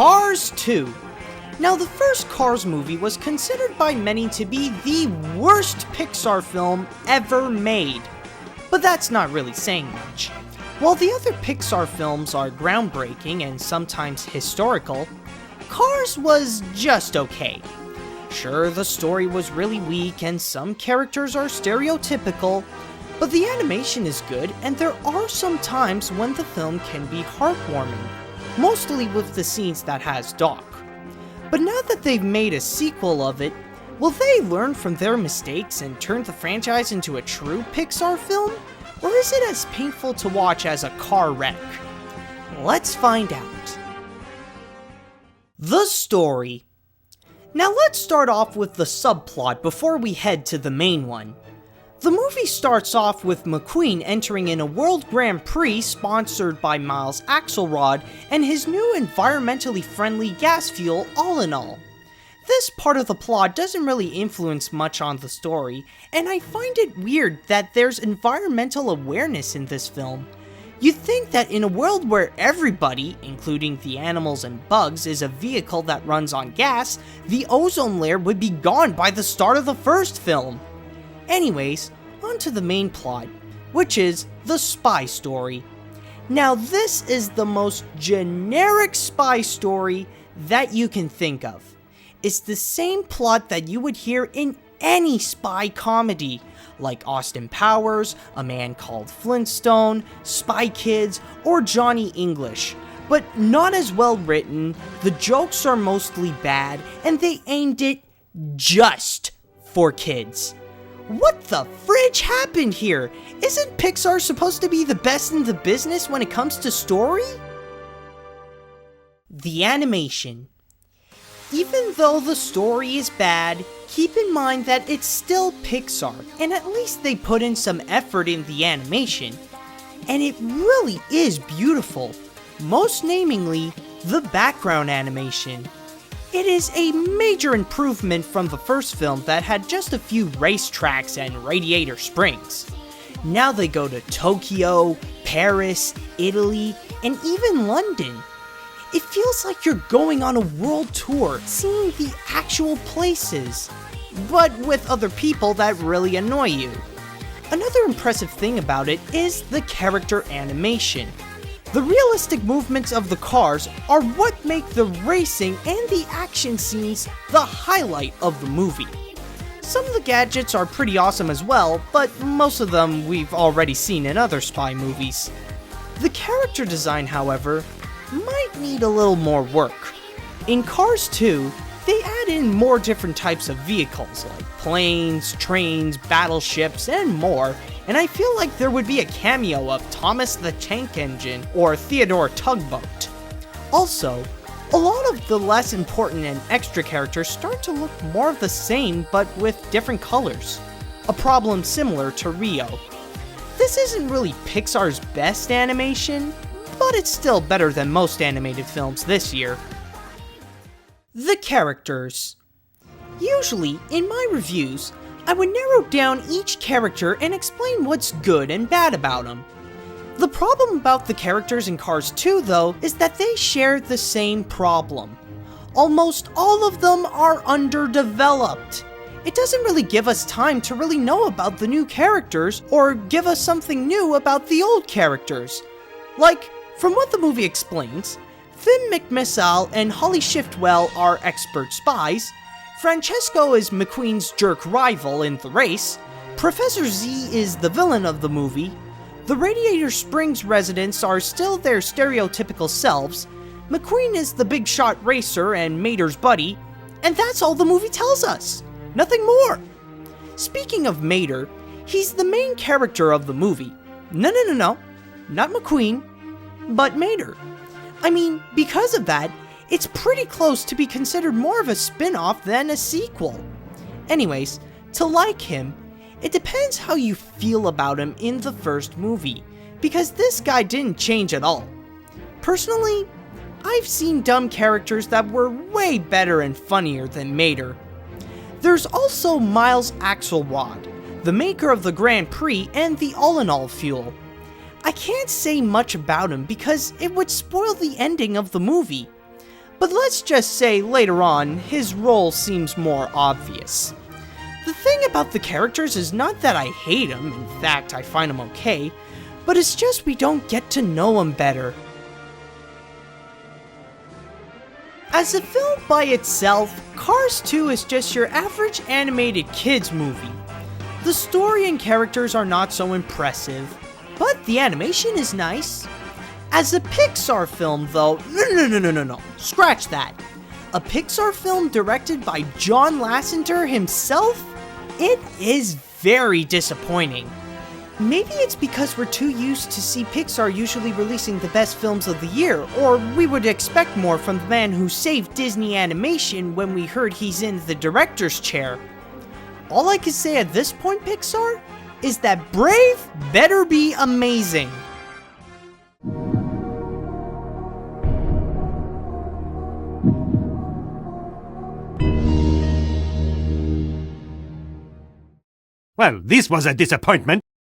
Cars 2. Now, the first Cars movie was considered by many to be the worst Pixar film ever made. But that's not really saying much. While the other Pixar films are groundbreaking and sometimes historical, Cars was just okay. Sure, the story was really weak and some characters are stereotypical, but the animation is good and there are some times when the film can be heartwarming, mostly with the scenes that has Doc. But now that they've made a sequel of it, will they learn from their mistakes and turn the franchise into a true Pixar film? Or is it as painful to watch as a car wreck? Let's find out. The story. Now let's start off with the subplot before we head to the main one. The movie starts off with McQueen entering in a World Grand Prix sponsored by Miles Axelrod and his new environmentally friendly gas fuel All in All. This part of the plot doesn't really influence much on the story, and I find it weird that there's environmental awareness in this film. You'd think that in a world where everybody, including the animals and bugs, is a vehicle that runs on gas, the ozone layer would be gone by the start of the first film. Anyways, on to the main plot, which is the spy story. Now this is the most generic spy story that you can think of. It's the same plot that you would hear in any spy comedy, like Austin Powers, A Man Called Flintstone, Spy Kids, or Johnny English. But not as well written, the jokes are mostly bad, and they aimed it just for kids. What the fridge happened here? Isn't Pixar supposed to be the best in the business when it comes to story? The animation. Even though the story is bad, keep in mind that it's still Pixar, and at least they put in some effort in the animation. And it really is beautiful, most namingly, the background animation. It is a major improvement from the first film that had just a few racetracks and radiator springs. Now they go to Tokyo, Paris, Italy, and even London. It feels like you're going on a world tour, seeing the actual places, but with other people that really annoy you. Another impressive thing about it is the character animation. The realistic movements of the cars are what make the racing and the action scenes the highlight of the movie. Some of the gadgets are pretty awesome as well, but most of them we've already seen in other spy movies. The character design, however, might need a little more work. In Cars 2, they add in more different types of vehicles like planes, trains, battleships, and more, and I feel like there would be a cameo of Thomas the Tank Engine or Theodore Tugboat. Also, a lot of the less important and extra characters start to look more of the same but with different colors, a problem similar to Rio. This isn't really Pixar's best animation, but it's still better than most animated films this year. The characters. Usually, in my reviews, I would narrow down each character and explain what's good and bad about them. The problem about the characters in Cars 2, though, is that they share the same problem. Almost all of them are underdeveloped. It doesn't really give us time to really know about the new characters or give us something new about the old characters. Like, from what the movie explains, Finn McMissile and Holly Shiftwell are expert spies, Francesco is McQueen's jerk rival in the race, Professor Z is the villain of the movie, the Radiator Springs residents are still their stereotypical selves, McQueen is the big shot racer and Mater's buddy, and that's all the movie tells us. Nothing more. Speaking of Mater, he's the main character of the movie. No, not McQueen, but Mater. I mean, because of that, it's pretty close to be considered more of a spin-off than a sequel. Anyways, to like him, it depends how you feel about him in the first movie, because this guy didn't change at all. Personally, I've seen dumb characters that were way better and funnier than Mater. There's also Miles Axelrod, the maker of the Grand Prix and the All-in-All fuel. I can't say much about him because it would spoil the ending of the movie. But let's just say later on, his role seems more obvious. The thing about the characters is not that I hate them, in fact I find them okay, but it's just we don't get to know them better. As a film by itself, Cars 2 is just your average animated kids movie. The story and characters are not so impressive, but the animation is nice. As a Pixar film though, no, scratch that. A Pixar film directed by John Lasseter himself? It is very disappointing. Maybe it's because we're too used to see Pixar usually releasing the best films of the year, or we would expect more from the man who saved Disney animation when we heard he's in the director's chair. All I can say at this point, Pixar, is that Brave better be amazing. Well, this was a disappointment.